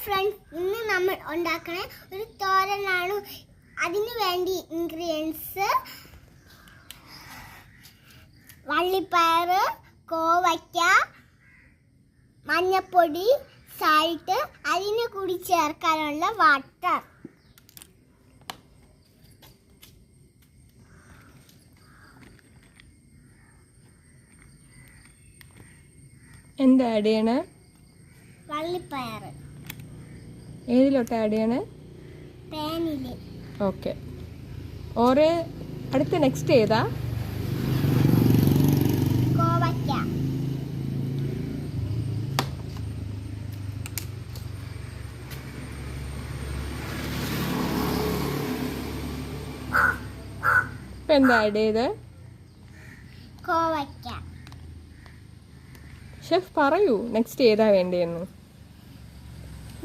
Friends, ഇന്ന് നമ്മൾ ഉണ്ടാക്കുന്ന ഒരു തോരനാണ്. അതിനു വേണ്ടി ഇൻഗ്രീഡിയൻസ് വള്ളിപ്പയർ, കോവയ്ക്ക, മഞ്ഞപ്പൊടി, സാൾട്ട്, അതിന് കൂടി ചേർക്കാനുള്ള വാട്ടർ. എന്താ ആഡ് ചെയ്യണേ? വള്ളിപ്പയർ. ഏതിലോട്ട് ആഡ് ചെയ്യണേ? പാനിൽ. ഓക്കെ. അടുത്ത നെക്സ്റ്റ് ഏതാ? കോവയ്ക്ക. ഇപ്പം എന്താ ആഡ് ചെയ്ത്? കോവയ്ക്ക. ഷെഫ് പറയൂ നെക്സ്റ്റ് ഏതാ വേണ്ടതെന്ന്.